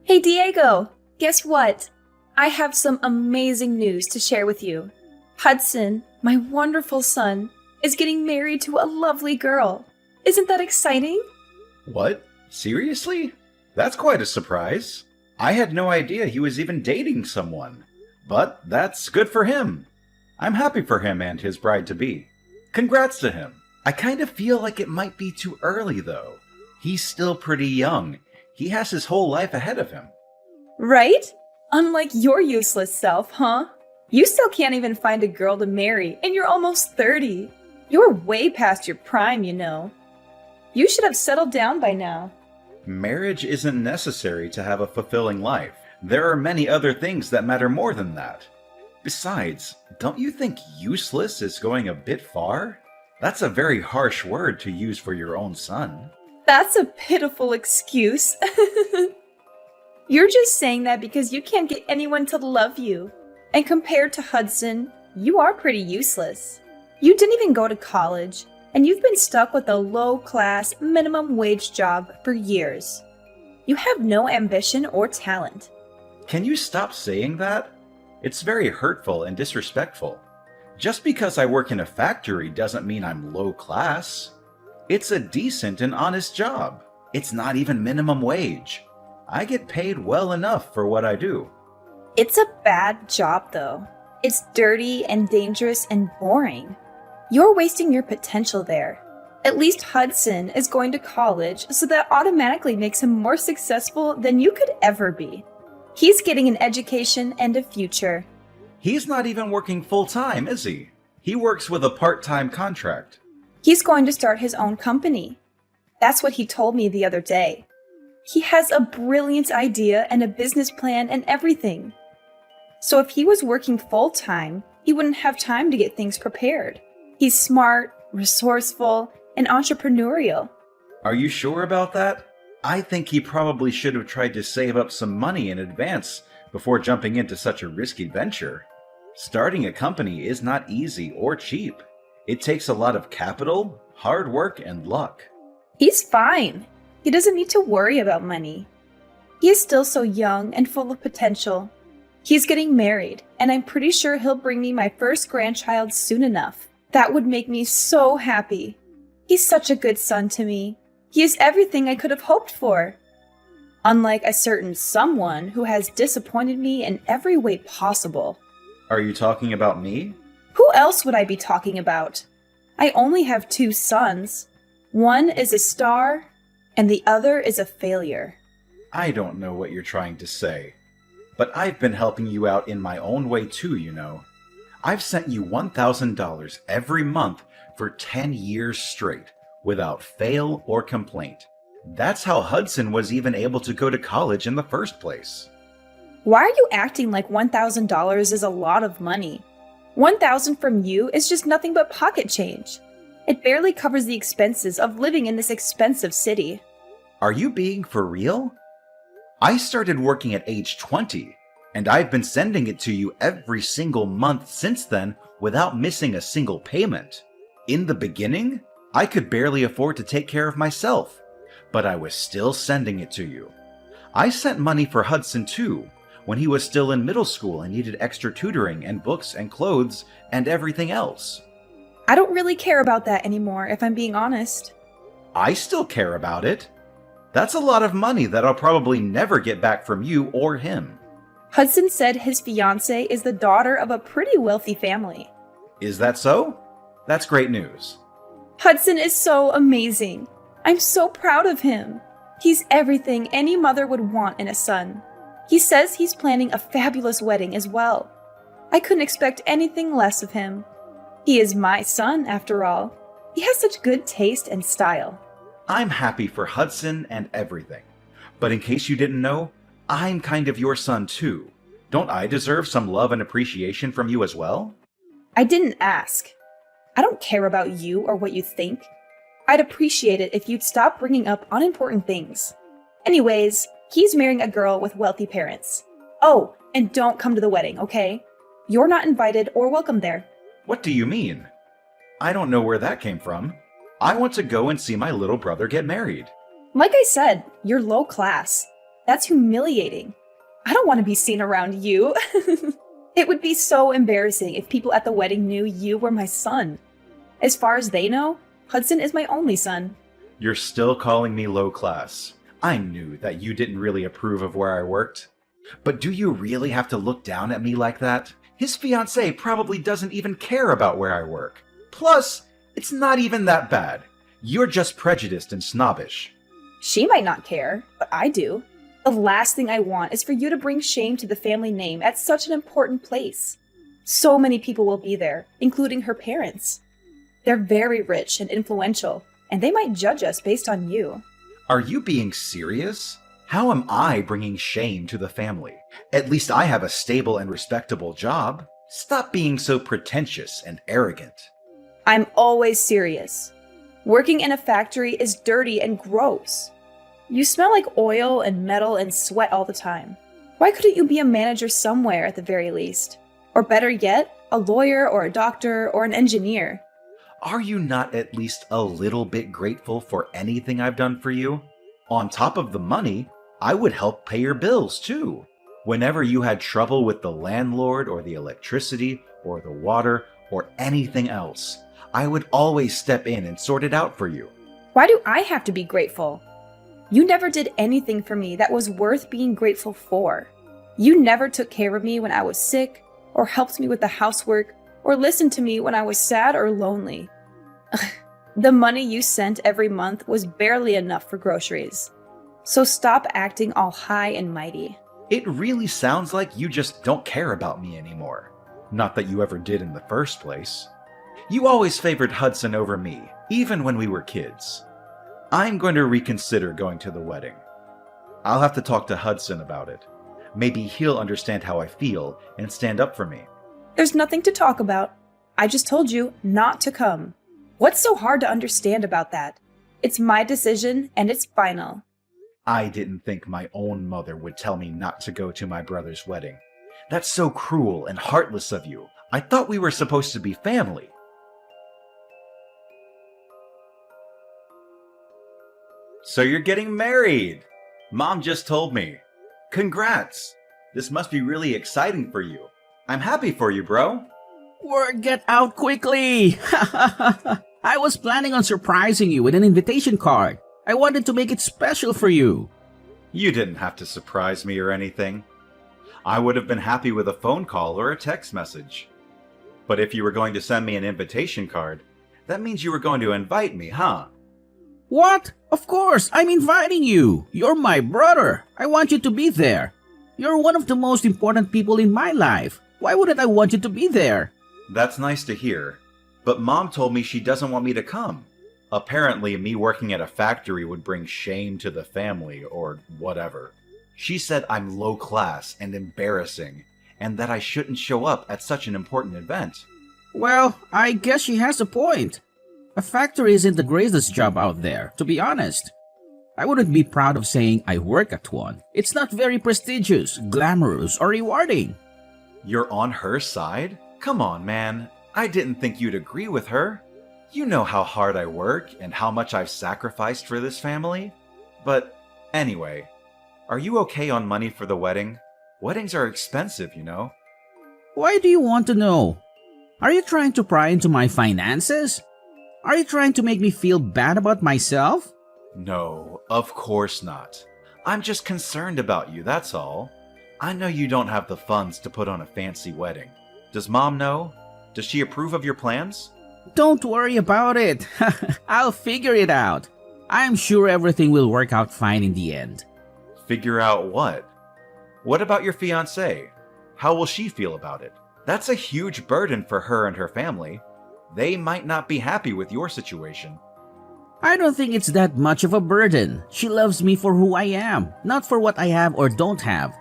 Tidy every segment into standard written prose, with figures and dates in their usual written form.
Hey Diego, guess what? I have some amazing news to share with you. Hudson, my wonderful son, is getting married to a lovely girl. Isn't that exciting? What? Seriously? That's quite a surprise. I had no idea he was even dating someone. But that's good for him. I'm happy for him and his bride-to-be. Congrats to him. I kind of feel like it might be too early, though. He's still pretty young. He has his whole life ahead of him. Right? Unlike your useless self, huh? You still can't even find a girl to marry, and you're almost 30. You're way past your prime, you know. You should have settled down by now. Marriage isn't necessary to have a fulfilling life. There are many other things that matter more than that. Besides, don't you think useless is going a bit far? That's a very harsh word to use for your own son. That's a pitiful excuse. You're just saying that because you can't get anyone to love you. And compared to Hudson, you are pretty useless. You didn't even go to college, and you've been stuck with a low-class, minimum-wage job for years. You have no ambition or talent. Can you stop saying that? It's very hurtful and disrespectful. Just because I work in a factory doesn't mean I'm low class. It's a decent and honest job. It's not even minimum wage. I get paid well enough for what I do. It's a bad job, though. It's dirty and dangerous and boring. You're wasting your potential there. At least Hudson is going to college, so that automatically makes him more successful than you could ever be. He's getting an education and a future. He's not even working full-time, is he? He works with a part-time contract. He's going to start his own company. That's what he told me the other day. He has a brilliant idea and a business plan and everything. So if he was working full-time, he wouldn't have time to get things prepared. He's smart, resourceful, and entrepreneurial. Are you sure about that? I think he probably should have tried to save up some money in advance before jumping into such a risky venture. Starting a company is not easy or cheap. It takes a lot of capital, hard work, and luck. He's fine. He doesn't need to worry about money. He is still so young and full of potential. He's getting married, and I'm pretty sure he'll bring me my first grandchild soon enough. That would make me so happy. He's such a good son to me. He is everything I could have hoped for. Unlike a certain someone who has disappointed me in every way possible. Are you talking about me? Who else would I be talking about? I only have two sons. One is a star, and the other is a failure. I don't know what you're trying to say. But I've been helping you out in my own way too, you know. I've sent you $1,000 every month for 10 years straight, without fail or complaint. That's how Hudson was even able to go to college in the first place. Why are you acting like $1,000 is a lot of money? $1,000 from you is just nothing but pocket change. It barely covers the expenses of living in this expensive city. Are you being for real? I started working at age 20, and I've been sending it to you every single month since then without missing a single payment. In the beginning, I could barely afford to take care of myself, but I was still sending it to you. I sent money for Hudson too, when he was still in middle school and needed extra tutoring and books and clothes and everything else. I don't really care about that anymore, if I'm being honest. I still care about it. That's a lot of money that I'll probably never get back from you or him. Hudson said his fiancée is the daughter of a pretty wealthy family. Is that so? That's great news. Hudson is so amazing. I'm so proud of him. He's everything any mother would want in a son. He says he's planning a fabulous wedding as well. I couldn't expect anything less of him. He is my son, after all. He has such good taste and style. I'm happy for Hudson and everything. But in case you didn't know, I'm kind of your son too. Don't I deserve some love and appreciation from you as well? I didn't ask. I don't care about you or what you think. I'd appreciate it if you'd stop bringing up unimportant things. Anyways, he's marrying a girl with wealthy parents. Oh, and don't come to the wedding, okay? You're not invited or welcome there. What do you mean? I don't know where that came from. I want to go and see my little brother get married. Like I said, you're low class. That's humiliating. I don't want to be seen around you. It would be so embarrassing if people at the wedding knew you were my son. As far as they know, Hudson is my only son. You're still calling me low class. I knew that you didn't really approve of where I worked. But do you really have to look down at me like that? His fiancée probably doesn't even care about where I work. Plus, it's not even that bad. You're just prejudiced and snobbish. She might not care, but I do. The last thing I want is for you to bring shame to the family name at such an important place. So many people will be there, including her parents. They're very rich and influential, and they might judge us based on you. Are you being serious? How am I bringing shame to the family? At least I have a stable and respectable job. Stop being so pretentious and arrogant. I'm always serious. Working in a factory is dirty and gross. You smell like oil and metal and sweat all the time. Why couldn't you be a manager somewhere at the very least? Or better yet, a lawyer or a doctor or an engineer? Are you not at least a little bit grateful for anything I've done for you? On top of the money, I would help pay your bills too. Whenever you had trouble with the landlord or the electricity or the water or anything else, I would always step in and sort it out for you. Why do I have to be grateful? You never did anything for me that was worth being grateful for. You never took care of me when I was sick, or helped me with the housework, or listened to me when I was sad or lonely. The money you sent every month was barely enough for groceries. So stop acting all high and mighty. It really sounds like you just don't care about me anymore. Not that you ever did in the first place. You always favored Hudson over me, even when we were kids. I'm going to reconsider going to the wedding. I'll have to talk to Hudson about it. Maybe he'll understand how I feel and stand up for me. There's nothing to talk about. I just told you not to come. What's so hard to understand about that? It's my decision, and it's final. I didn't think my own mother would tell me not to go to my brother's wedding. That's so cruel and heartless of you. I thought we were supposed to be family. So you're getting married! Mom just told me. Congrats! This must be really exciting for you. I'm happy for you, bro. Word get out quickly! I was planning on surprising you with an invitation card. I wanted to make it special for you. You didn't have to surprise me or anything. I would have been happy with a phone call or a text message. But if you were going to send me an invitation card, that means you were going to invite me, huh? What? Of course, I'm inviting you. You're my brother. I want you to be there. You're one of the most important people in my life. Why wouldn't I want you to be there? That's nice to hear. But Mom told me she doesn't want me to come. Apparently, me working at a factory would bring shame to the family, or whatever. She said I'm low class and embarrassing, and that I shouldn't show up at such an important event. Well, I guess she has a point. A factory isn't the greatest job out there, to be honest. I wouldn't be proud of saying I work at one. It's not very prestigious, glamorous, or rewarding. You're on her side? Come on, man. I didn't think you'd agree with her. You know how hard I work and how much I've sacrificed for this family. But anyway, are you okay on money for the wedding? Weddings are expensive, you know. Why do you want to know? Are you trying to pry into my finances? Are you trying to make me feel bad about myself? No, of course not. I'm just concerned about you, that's all. I know you don't have the funds to put on a fancy wedding. Does Mom know? Does she approve of your plans? Don't worry about it. I'll figure it out. I'm sure everything will work out fine in the end. Figure out what? What about your fiancée? How will she feel about it? That's a huge burden for her and her family. They might not be happy with your situation. I don't think it's that much of a burden. She loves me for who I am, not for what I have or don't have.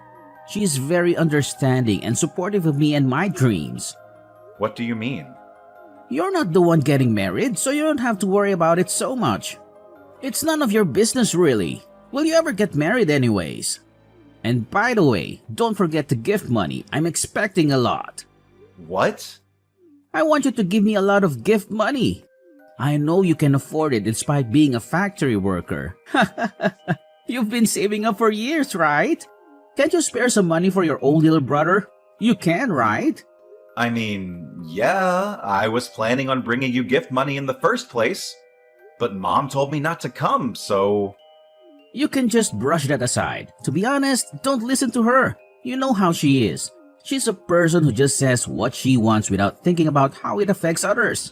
She is very understanding and supportive of me and my dreams. What do you mean? You're not the one getting married, so you don't have to worry about it so much. It's none of your business, really. Will you ever get married anyways? And by the way, don't forget the gift money. I'm expecting a lot. What? I want you to give me a lot of gift money. I know you can afford it despite being a factory worker. You've been saving up for years, right? Can't you spare some money for your old little brother? You can, right? I mean, yeah, I was planning on bringing you gift money in the first place. But Mom told me not to come, so... You can just brush that aside. To be honest, don't listen to her. You know how she is. She's a person who just says what she wants without thinking about how it affects others.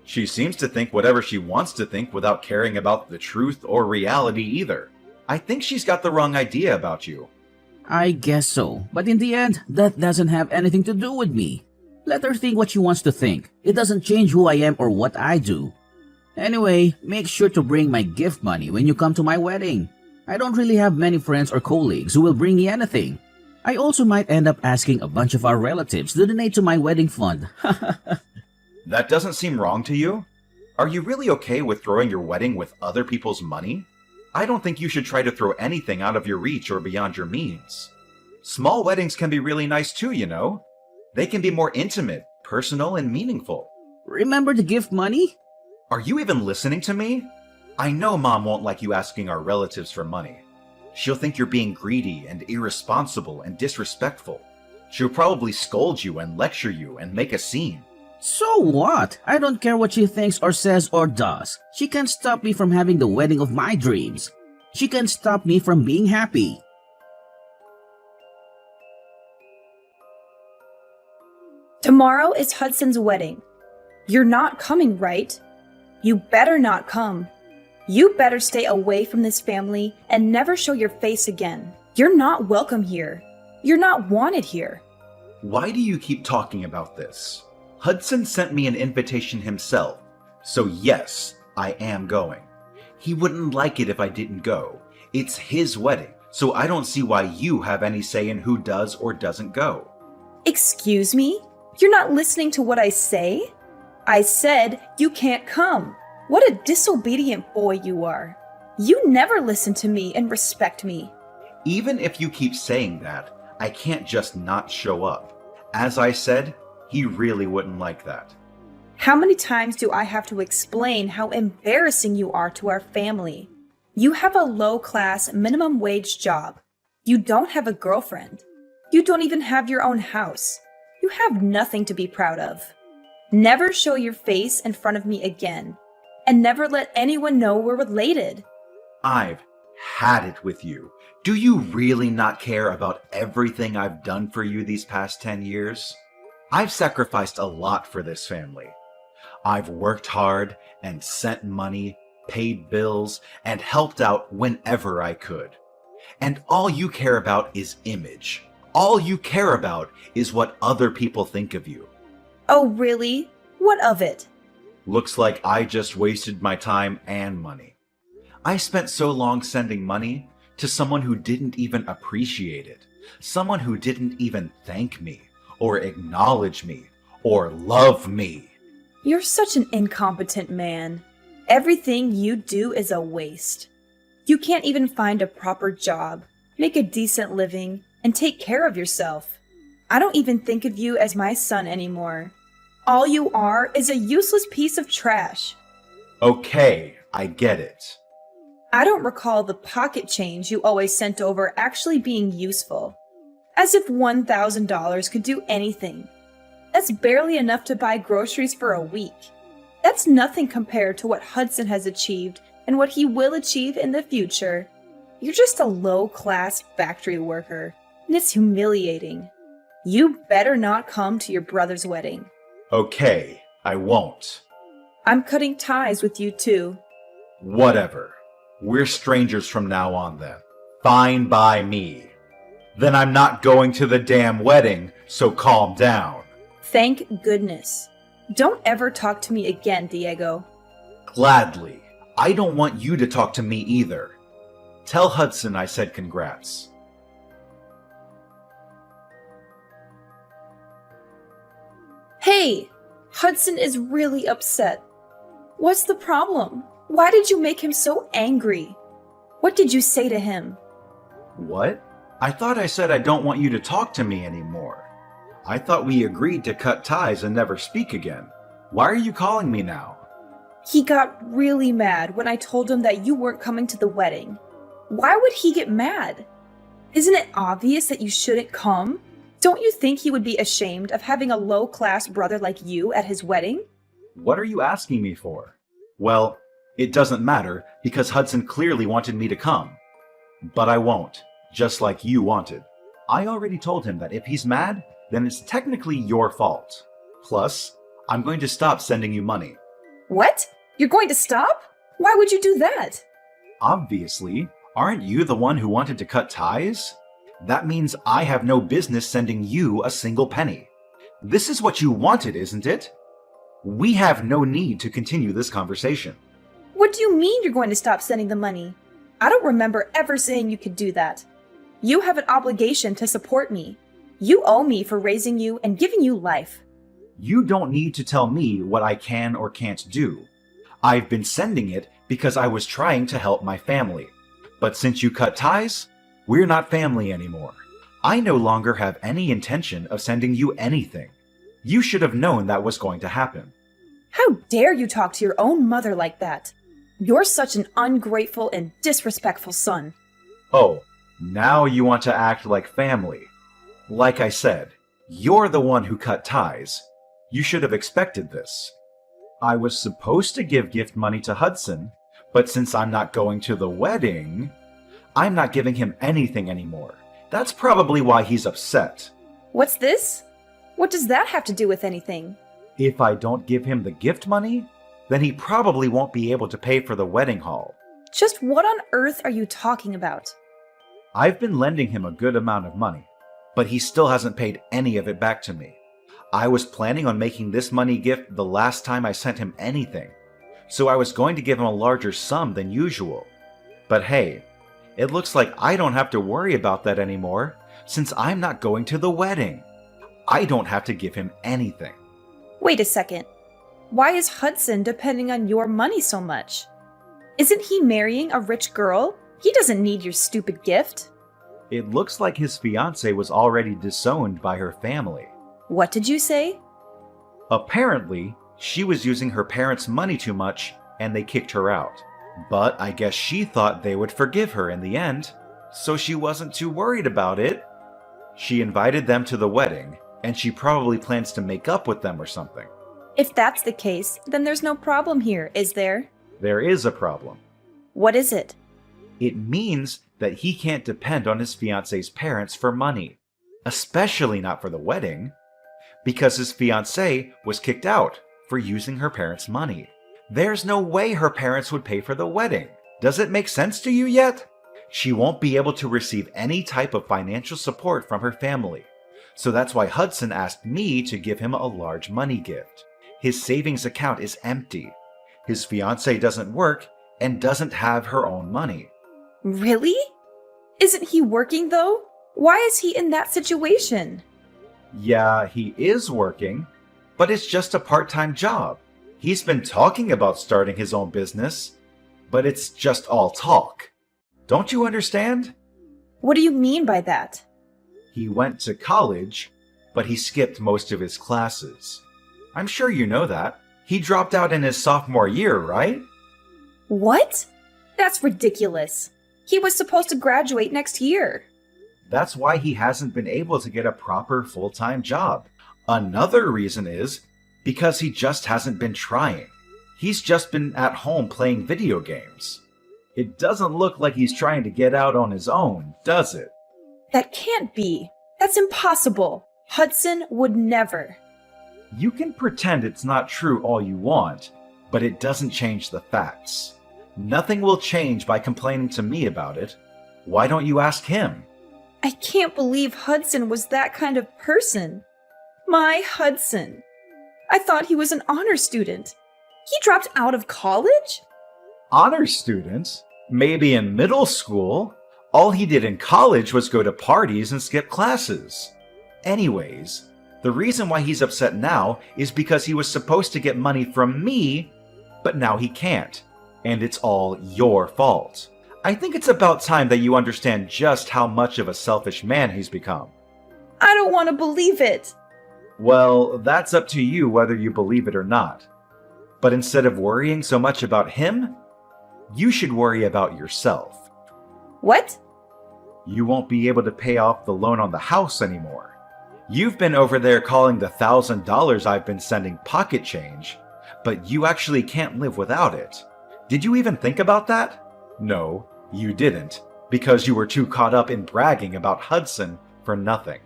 She seems to think whatever she wants to think without caring about the truth or reality either. I think she's got the wrong idea about you. I guess so, but in the end, that doesn't have anything to do with me. Let her think what she wants to think. It doesn't change who I am or what I do. Anyway, make sure to bring my gift money when you come to my wedding. I don't really have many friends or colleagues who will bring me anything. I also might end up asking a bunch of our relatives to donate to my wedding fund. That doesn't seem wrong to you? Are you really okay with throwing your wedding with other people's money? I don't think you should try to throw anything out of your reach or beyond your means. Small weddings can be really nice too, you know? They can be more intimate, personal, and meaningful. Remember the gift money? Are you even listening to me? I know Mom won't like you asking our relatives for money. She'll think you're being greedy and irresponsible and disrespectful. She'll probably scold you and lecture you and make a scene. So what? I don't care what she thinks or says or does. She can't stop me from having the wedding of my dreams. She can't stop me from being happy. Tomorrow is Hudson's wedding. You're not coming, right? You better not come. You better stay away from this family and never show your face again. You're not welcome here. You're not wanted here. Why do you keep talking about this? Hudson sent me an invitation himself, so yes, I am going. He wouldn't like it if I didn't go. It's his wedding, so I don't see why you have any say in who does or doesn't go. Excuse me? You're not listening to what I say? I said you can't come. What a disobedient boy you are. You never listen to me and respect me. Even if you keep saying that, I can't just not show up. As I said, he really wouldn't like that. How many times do I have to explain how embarrassing you are to our family? You have a low-class, minimum wage job. You don't have a girlfriend. You don't even have your own house. You have nothing to be proud of. Never show your face in front of me again. And never let anyone know we're related. I've had it with you. Do you really not care about everything I've done for you these past 10 years? I've sacrificed a lot for this family. I've worked hard and sent money, paid bills, and helped out whenever I could. And all you care about is image. All you care about is what other people think of you. Oh, really? What of it? Looks like I just wasted my time and money. I spent so long sending money to someone who didn't even appreciate it, someone who didn't even thank me, or acknowledge me, or love me. You're such an incompetent man. Everything you do is a waste. You can't even find a proper job, make a decent living, and take care of yourself. I don't even think of you as my son anymore. All you are is a useless piece of trash. Okay, I get it. I don't recall the pocket change you always sent over actually being useful. As if $1,000 could do anything. That's barely enough to buy groceries for a week. That's nothing compared to what Hudson has achieved and what he will achieve in the future. You're just a low-class factory worker, and it's humiliating. You better not come to your brother's wedding. Okay, I won't. I'm cutting ties with you too. Whatever. We're strangers from now on then. Fine by me. Then I'm not going to the damn wedding, so calm down. Thank goodness. Don't ever talk to me again, Diego. Gladly. I don't want you to talk to me either. Tell Hudson I said congrats. Hey! Hudson is really upset. What's the problem? Why did you make him so angry? What did you say to him? What? I thought I said I don't want you to talk to me anymore. I thought we agreed to cut ties and never speak again. Why are you calling me now? He got really mad when I told him that you weren't coming to the wedding. Why would he get mad? Isn't it obvious that you shouldn't come? Don't you think he would be ashamed of having a low-class brother like you at his wedding? What are you asking me for? Well, it doesn't matter because Hudson clearly wanted me to come. But I won't, just like you wanted. I already told him that if he's mad, then it's technically your fault. Plus, I'm going to stop sending you money. What? You're going to stop? Why would you do that? Obviously, aren't you the one who wanted to cut ties? That means I have no business sending you a single penny. This is what you wanted, isn't it? We have no need to continue this conversation. What do you mean you're going to stop sending the money? I don't remember ever saying you could do that. You have an obligation to support me. You owe me for raising you and giving you life. You don't need to tell me what I can or can't do. I've been sending it because I was trying to help my family. But since you cut ties, we're not family anymore. I no longer have any intention of sending you anything. You should have known that was going to happen. How dare you talk to your own mother like that? You're such an ungrateful and disrespectful son. Oh, now you want to act like family. Like I said, you're the one who cut ties. You should have expected this. I was supposed to give gift money to Hudson, but since I'm not going to the wedding, I'm not giving him anything anymore. That's probably why he's upset. What's this? What does that have to do with anything? If I don't give him the gift money, then he probably won't be able to pay for the wedding hall. Just what on earth are you talking about? I've been lending him a good amount of money, but he still hasn't paid any of it back to me. I was planning on making this money gift the last time I sent him anything, so I was going to give him a larger sum than usual. But hey, it looks like I don't have to worry about that anymore since I'm not going to the wedding. I don't have to give him anything. Wait a second. Why is Hudson depending on your money so much? Isn't he marrying a rich girl? He doesn't need your stupid gift. It looks like his fiancée was already disowned by her family. What did you say? Apparently, she was using her parents' money too much and they kicked her out. But I guess she thought they would forgive her in the end, so she wasn't too worried about it. She invited them to the wedding, and she probably plans to make up with them or something. If that's the case, then there's no problem here, is there? There is a problem. What is it? It means that he can't depend on his fiancée's parents for money, especially not for the wedding, because his fiancée was kicked out for using her parents' money. There's no way her parents would pay for the wedding. Does it make sense to you yet? She won't be able to receive any type of financial support from her family. So that's why Hudson asked me to give him a large money gift. His savings account is empty. His fiancée doesn't work and doesn't have her own money. Really? Isn't he working though? Why is he in that situation? Yeah, he is working, but it's just a part-time job. He's been talking about starting his own business, but it's just all talk. Don't you understand? What do you mean by that? He went to college, but he skipped most of his classes. I'm sure you know that. He dropped out in his sophomore year, right? What? That's ridiculous. He was supposed to graduate next year. That's why he hasn't been able to get a proper full-time job. Another reason is because he just hasn't been trying. He's just been at home playing video games. It doesn't look like he's trying to get out on his own, does it? That can't be. That's impossible. Hudson would never. You can pretend it's not true all you want, but it doesn't change the facts. Nothing will change by complaining to me about it. Why don't you ask him? I can't believe Hudson was that kind of person. My Hudson. I thought he was an honor student. He dropped out of college? Honor student? Maybe in middle school. All he did in college was go to parties and skip classes. Anyways, the reason why he's upset now is because he was supposed to get money from me, but now he can't. And it's all your fault. I think it's about time that you understand just how much of a selfish man he's become. I don't want to believe it. Well, that's up to you whether you believe it or not. But instead of worrying so much about him, you should worry about yourself. What? You won't be able to pay off the loan on the house anymore. You've been over there calling the $1,000 I've been sending pocket change, but you actually can't live without it. Did you even think about that? No, you didn't, because you were too caught up in bragging about Hudson for nothing.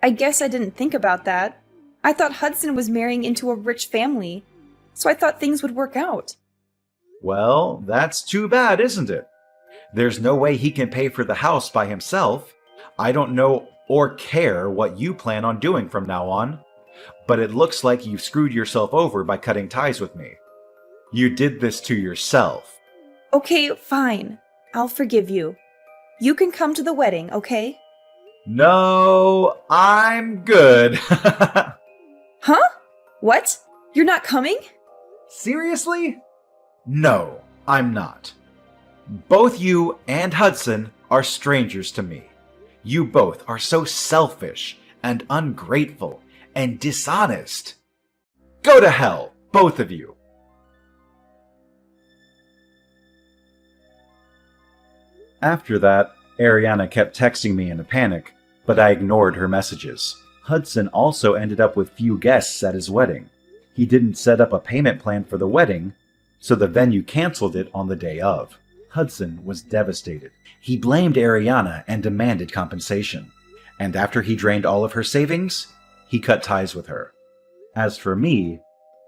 I guess I didn't think about that. I thought Hudson was marrying into a rich family, so I thought things would work out. Well, that's too bad, isn't it? There's no way he can pay for the house by himself. I don't know or care what you plan on doing from now on, but it looks like you've screwed yourself over by cutting ties with me. You did this to yourself. Okay, fine. I'll forgive you. You can come to the wedding, okay? No, I'm good. Huh? What? You're not coming? Seriously? No, I'm not. Both you and Hudson are strangers to me. You both are so selfish and ungrateful and dishonest. Go to hell, both of you. After that, Ariana kept texting me in a panic, but I ignored her messages. Hudson also ended up with few guests at his wedding. He didn't set up a payment plan for the wedding, so the venue canceled it on the day of. Hudson was devastated. He blamed Ariana and demanded compensation. And after he drained all of her savings, he cut ties with her. As for me,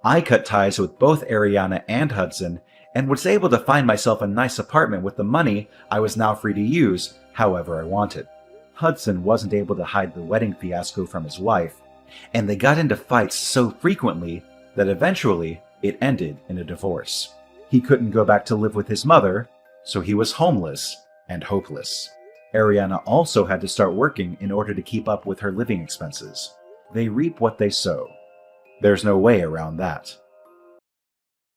I cut ties with both Ariana and Hudson and was able to find myself a nice apartment with the money I was now free to use however I wanted. Hudson wasn't able to hide the wedding fiasco from his wife, and they got into fights so frequently that eventually it ended in a divorce. He couldn't go back to live with his mother, so he was homeless and hopeless. Ariana also had to start working in order to keep up with her living expenses. They reap what they sow. There's no way around that.